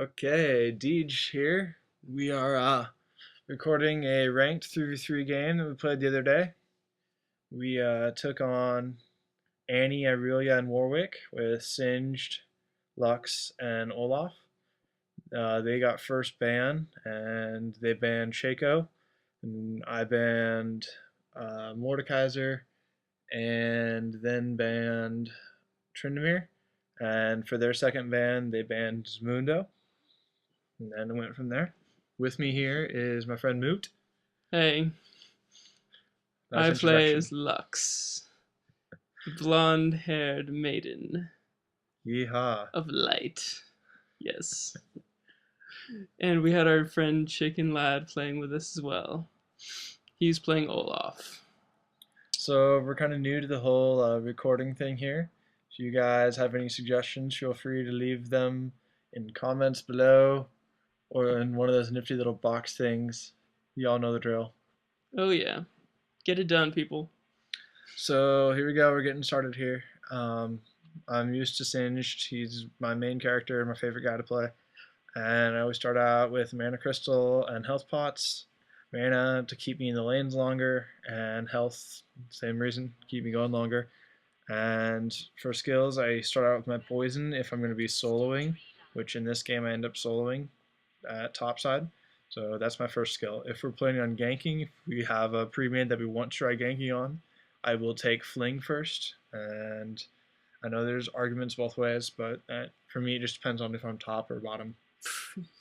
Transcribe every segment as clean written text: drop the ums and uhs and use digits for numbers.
Okay, Deej here. We are recording a ranked 3v3 game that we played the other day. We took on Annie, Aurelia, and Warwick with Singed, Lux, and Olaf. They got first ban, and they banned Shaco, and I banned Mordekaiser, and then banned Tryndamere. And for their second ban, they banned Mundo. And then it went from there. With me here is my friend Moot. Hey, Nice I play introduction. as Lux, the blonde-haired maiden Yeehaw. of light. Yes. And we had our friend Chicken Lad playing with us as well. He's playing Olaf. So we're kind of new to the whole recording thing here. If you guys have any suggestions, feel free to leave them in comments below or in one of those nifty little box things. You all know the drill. Oh yeah. Get it done, people. So here we go. We're getting started here. I'm used to Singed. He's my main character, my favorite guy to play. And I always start out with Mana Crystal and Health Pots. Mana to keep me in the lanes longer, and health, same reason, keep me going longer. And for skills, I start out with my Poison if I'm going to be soloing, which in this game I end up soloing at topside. So that's my first skill. If we're planning on ganking, if we have a pre-made that we want to try ganking on, I will take Fling first. And I know there's arguments both ways, but for me it just depends on if I'm top or bottom.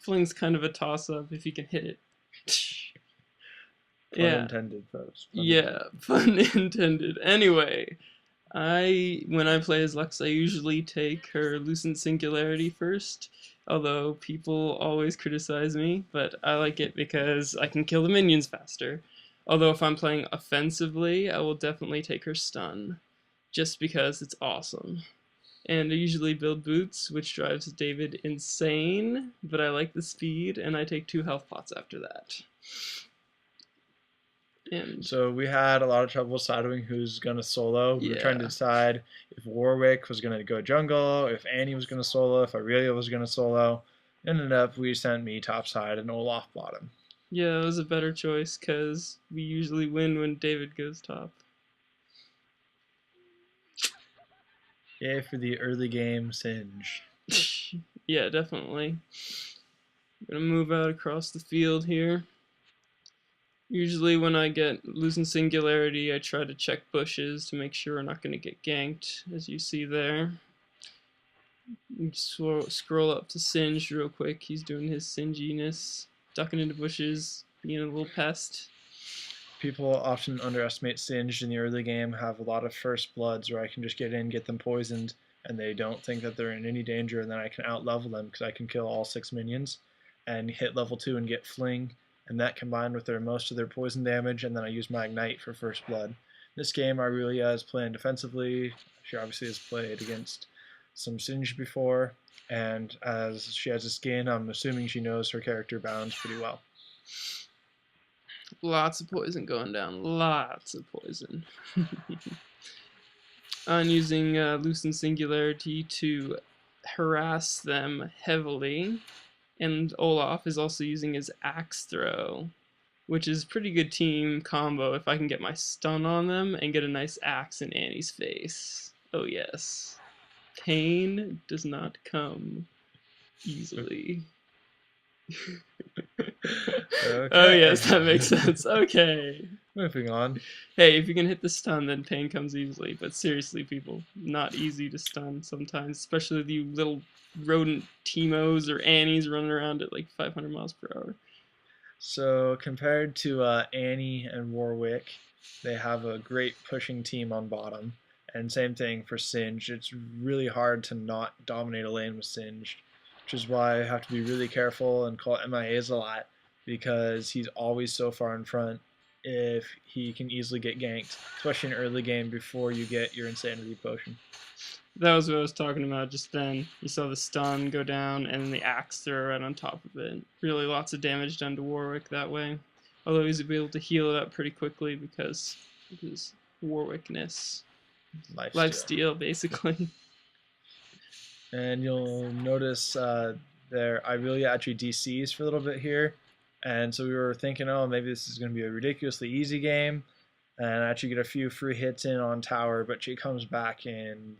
Fling's kind of a toss-up if you can hit it. Pun Yeah. intended, folks. Yeah, pun intended. Anyway, when I play as Lux, I usually take her Lucent Singularity first, although people always criticize me, but I like it because I can kill the minions faster. Although if I'm playing offensively, I will definitely take her Stun, just because it's awesome. And I usually build Boots, which drives David insane, but I like the speed, and I take 2 health pots after that. And So we had a lot of trouble deciding who's gonna solo. We were trying to yeah. decide if Warwick was gonna go jungle, if Annie was gonna solo, if Aurelia was gonna solo. Ended up we sent me topside and Olaf bottom. Yeah, it was a better choice because we usually win when David goes top. Yay for the early game Singe. Yeah, definitely. I'm gonna move out across the field here. Usually when I get losing singularity, I try to check bushes to make sure we're not gonna get ganked, as you see there. Scroll up to Singe real quick. He's doing his singiness, ducking into bushes, being a little pest. People often underestimate Singed in the early game, have a lot of first bloods where I can just get in, get them poisoned, and they don't think that they're in any danger, and then I can out-level them because I can kill all 6 minions and hit level 2 and get Fling, and that combined with most of their poison damage, and then I use my Ignite for first blood. This game, Aurelia is playing defensively. She obviously has played against some Singed before, and as she has a skin, I'm assuming she knows her character bounds pretty well. Lots of poison going down. Lots of poison. I'm using Lucent Singularity to harass them heavily. And Olaf is also using his Axe Throw, which is pretty good team combo if I can get my stun on them and get a nice axe in Annie's face. Oh yes. Pain does not come easily. Okay. Oh yes, that makes sense. Okay. Moving on. Hey, if you can hit the stun, then pain comes easily. But seriously, people, not easy to stun sometimes, especially the little rodent Timos or Annies running around at like 500 miles per hour. So compared to Annie and Warwick, they have a great pushing team on bottom. And same thing for Singed. It's really hard to not dominate a lane with Singed, which is why I have to be really careful and call MIAs a lot because he's always so far in front if he can easily get ganked, especially in early game before you get your Insanity Potion. That was what I was talking about just then. You saw the stun go down and then the axe throw right on top of it. Really lots of damage done to Warwick that way. Although he's able to heal it up pretty quickly because of his Warwickness. Lifesteal, basically. And you'll notice their Irelia actually DCs for a little bit here, and so we were thinking, oh, maybe this is going to be a ridiculously easy game, and actually get a few free hits in on tower, but she comes back in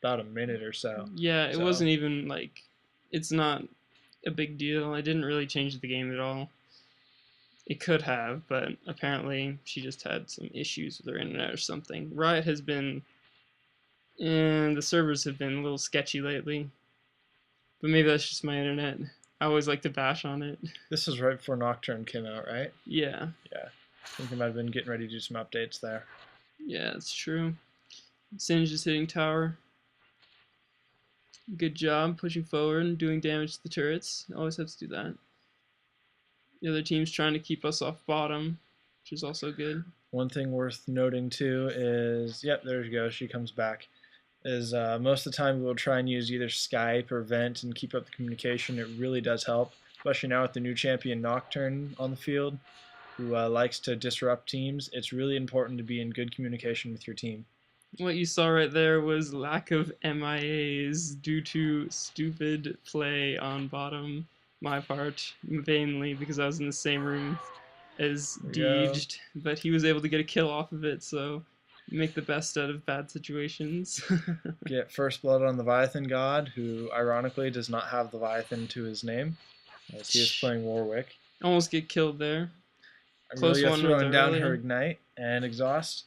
about a minute or so. Yeah, it So wasn't even like, it's not a big deal. I didn't really change the game at all. It could have, but apparently she just had some issues with her internet or something. Riot has been, and the servers have been a little sketchy lately, but maybe that's just my internet. I always like to bash on it. this is right before Nocturne came out, right? Yeah, Yeah. I think they might have been getting ready to do some updates there. yeah, it's true. Singe is hitting tower. Good job pushing forward and doing damage to the turrets. Always have to do that. The other team's trying to keep us off bottom, which is also good. One thing worth noting too is, yep, there you go. She comes back. Is most of the time we'll try and use either Skype or Vent and keep up the communication. It really does help, especially now with the new champion Nocturne on the field, who likes to disrupt teams. It's really important to be in good communication with your team. What you saw right there was lack of MIAs due to stupid play on bottom, my part, vainly, because I was in the same room as Deejed, but he was able to get a kill off of it, so make the best out of bad situations. Get first blood on the Leviathan God, who ironically does not have the Leviathan to his name, as he is playing Warwick. Almost get killed there. Close Aurelia one with throwing down her Aurelia. Ignite and Exhaust.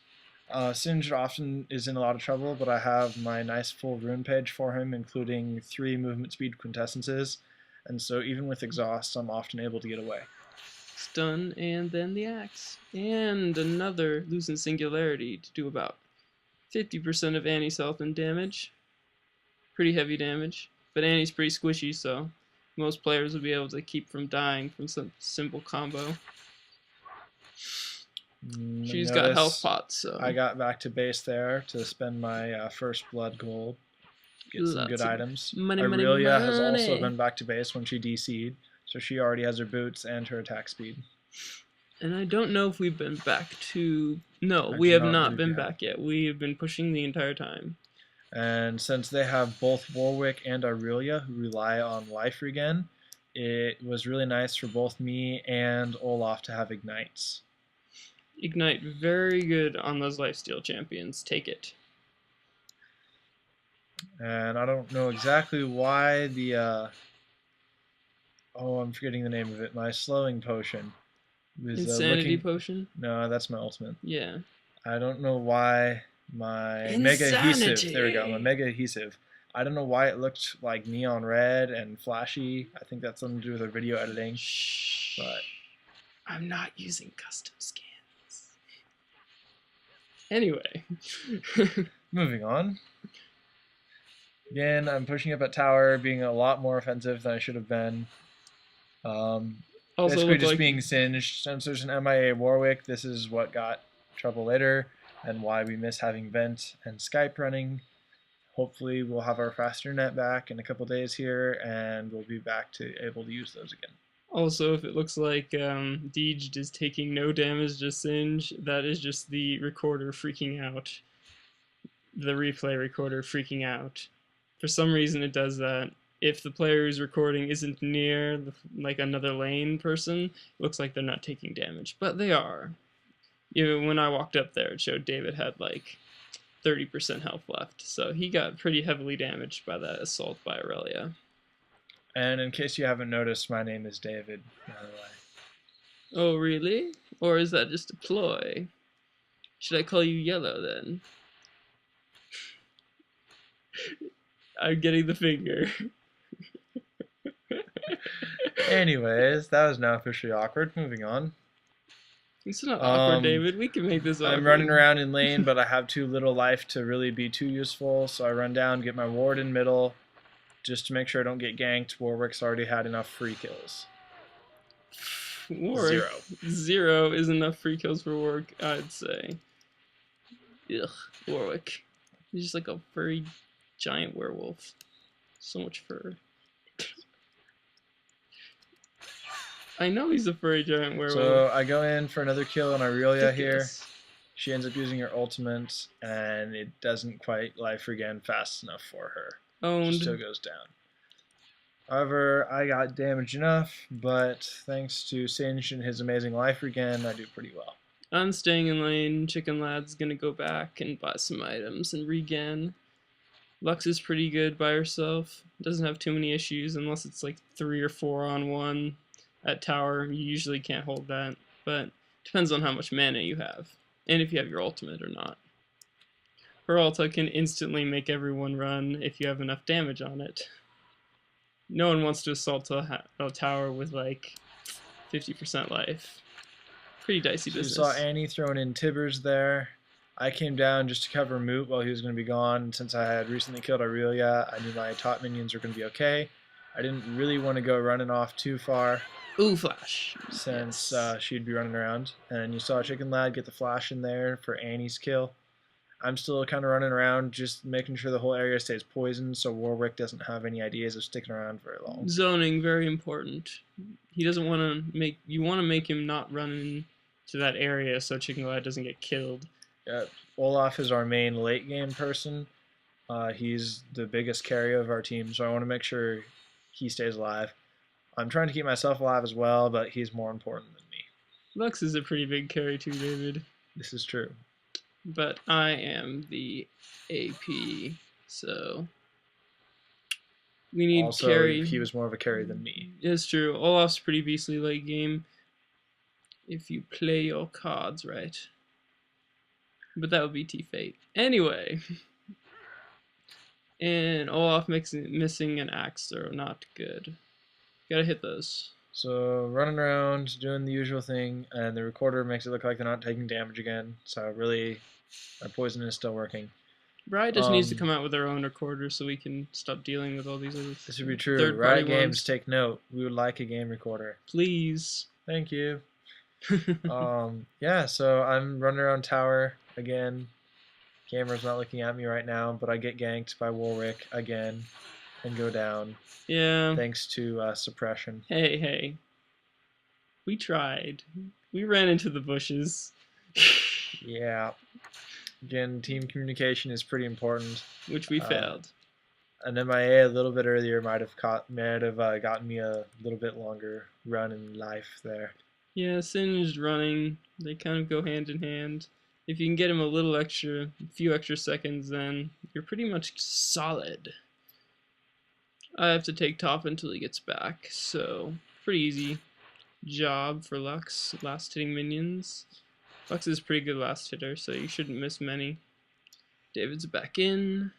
Singed often is in a lot of trouble, but I have my nice full rune page for him, including 3 movement speed quintessences, and so even with Exhaust, I'm often able to get away. Stun, and then the axe. And another Lucent Singularity to do about 50% of Annie's health and damage. Pretty heavy damage, but Annie's pretty squishy, so most players will be able to keep from dying from some simple combo. She's got health pots, so I got back to base there to spend my first blood gold, get some good items. Aurelia has also been back to base when she DC'd, so she already has her boots and her attack speed. And I don't know if we've been back to... No, we have not been back yet. We have been pushing the entire time. And since they have both Warwick and Aurelia, who rely on life regen, it was really nice for both me and Olaf to have Ignites. Ignite, very good on those lifesteal champions. Take it. And I don't know exactly why the... oh, I'm forgetting the name of it. My slowing potion. Insanity potion? No, that's my ultimate. Yeah. I don't know why my Mega Adhesive... There we go, my Mega Adhesive. I don't know why it looked like neon red and flashy. I think that's something to do with our video editing. Shh. But I'm not using custom scans. Anyway. Moving on. Again, I'm pushing up at tower, being a lot more offensive than I should have been. Basically just being singed. Since there's an MIA Warwick, this is what got trouble later, and why we miss having Vent and Skype running. Hopefully we'll have our faster net back in a couple days here, and we'll be back to able to use those again. Also, if it looks like Deejed is taking no damage to Singe, that is just the recorder freaking out. The replay recorder freaking out. For some reason it does that. If the player who's recording isn't near like another lane person, it looks like they're not taking damage, but they are. Even when I walked up there, it showed David had like 30% health left, so he got pretty heavily damaged by that assault by Aurelia. And in case you haven't noticed, my name is David, by the way. Oh, really? Or is that just a ploy? Should I call you Yellow, then? I'm getting the finger. Anyways, that was now officially awkward. Moving on. It's not awkward, David. We can make this awkward. I'm running around in lane, but I have too little life to really be too useful, so I run down, get my ward in middle, just to make sure I don't get ganked. Warwick's already had enough free kills. Warwick. Zero is enough free kills for Warwick, I'd say. Ugh, Warwick. He's just like a furry giant werewolf. So much fur. I know he's a furry giant werewolf. So I go in for another kill on Aurelia here. She ends up using her ultimate, and it doesn't quite life regen fast enough for her. Owned. She still goes down. However, I got damaged enough, but thanks to Singe and his amazing life regen, I do pretty well. I'm staying in lane. Chicken Lad's gonna go back and buy some items and regen. Lux is pretty good by herself. Doesn't have too many issues unless it's like 3 or 4 on 1 at tower. You usually can't hold that, but depends on how much mana you have and if you have your ultimate or not. Her ulta can instantly make everyone run if you have enough damage on it. No one wants to assault a tower with like 50% life. Pretty dicey So you saw business. Annie throwing in Tibbers there. I came down just to cover Moot while he was going to be gone. Since I had recently killed Aurelia, I knew my top minions were going to be okay. I didn't really want to go running off too far Ooh, flash. since Yes. she'd be running around. And you saw Chicken Lad get the flash in there for Annie's kill. I'm still kind of running around, just making sure the whole area stays poisoned so Warwick doesn't have any ideas of sticking around very long. Zoning, very important. He doesn't want to make, you want to make him not run into that area so Chicken Lad doesn't get killed. Olaf is our main late game person. He's the biggest carry of our team, so I want to make sure he stays alive. I'm trying to keep myself alive as well, but he's more important than me. Lux is a pretty big carry too, David. This is true. But I am the AP, so we need Also, carry. he was more of a carry than me. It's true. Olaf's pretty beastly late game if you play your cards right. But that would be T-Fate. Anyway. And Olaf missing an axe throw. Not good. Gotta hit those. So running around, doing the usual thing, and the recorder makes it look like they're not taking damage again. So really, my poison is still working. Riot just needs to come out with their own recorder so we can stop dealing with all these other This would be true. third-party Riot Games, ones. take note. We would like a game recorder. Please. Thank you. Yeah, so I'm running around tower again. Camera's not looking at me right now, but I get ganked by Warwick again and go down. Yeah. Thanks to suppression. Hey. We tried. We ran into the bushes. Yeah. Again, team communication is pretty important. Which we failed. An MIA a little bit earlier might have gotten me a little bit longer run in life there. Yeah, Singed running, they kind of go hand in hand. If you can get him a few extra seconds, then you're pretty much solid. I have to take top until he gets back, so pretty easy job for Lux, last hitting minions. Lux is a pretty good last hitter, so you shouldn't miss many. David's back in.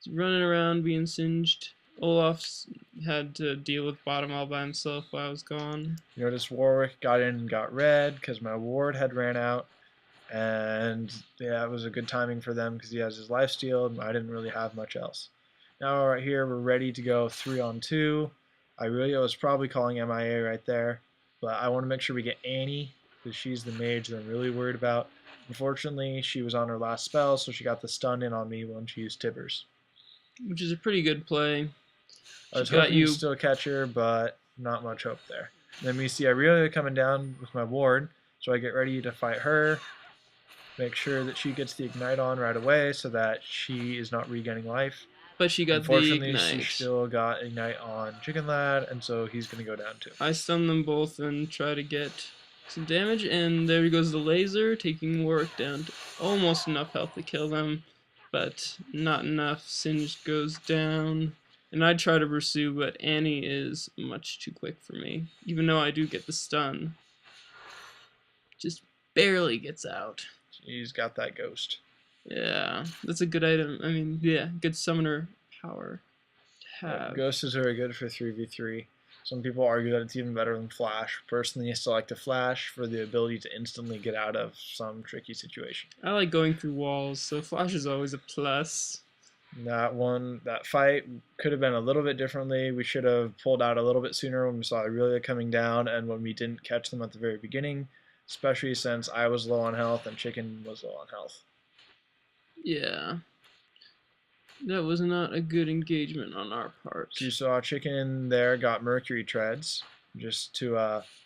He's running around being singed. Olaf's had to deal with bottom all by himself while I was gone. You notice Warwick got in and got red because my ward had ran out. And yeah, it was a good timing for them because he has his lifesteal and I didn't really have much else. Now right here, we're ready to go 3-on-2. Aurelia was probably calling MIA right there, but I want to make sure we get Annie because she's the mage that I'm really worried about. Unfortunately, she was on her last spell, so she got the stun in on me when she used Tibbers. Which is a pretty good play. I was hoping to still catch her, but not much hope there. Then we see Aurelia coming down with my ward, so I get ready to fight her. Make sure that she gets the ignite on right away so that she is not regaining life. But she got the ignite. Unfortunately, she still got ignite on Chicken Lad, and so he's going to go down too. I stun them both and try to get some damage, and there goes the laser, taking Warwick down to almost enough health to kill them, but not enough. Singed goes down. And I try to pursue, but Annie is much too quick for me, even though I do get the stun. Just barely gets out. He's got that ghost. Yeah, that's a good item. I mean, yeah, good summoner power to have. Ghost is very good for 3v3. Some people argue that it's even better than Flash. Personally, I still like the Flash for the ability to instantly get out of some tricky situation. I like going through walls, so Flash is always a plus. That fight could have been a little bit differently. We should have pulled out a little bit sooner when we saw Aurelia coming down and when we didn't catch them at the very beginning, especially since I was low on health and Chicken was low on health. Yeah. That was not a good engagement on our part. So you saw Chicken there got Mercury Treads just to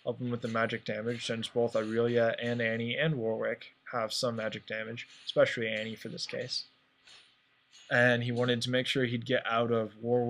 help him with the magic damage, since both Aurelia and Annie and Warwick have some magic damage, especially Annie for this case. And he wanted to make sure he'd get out of Warwick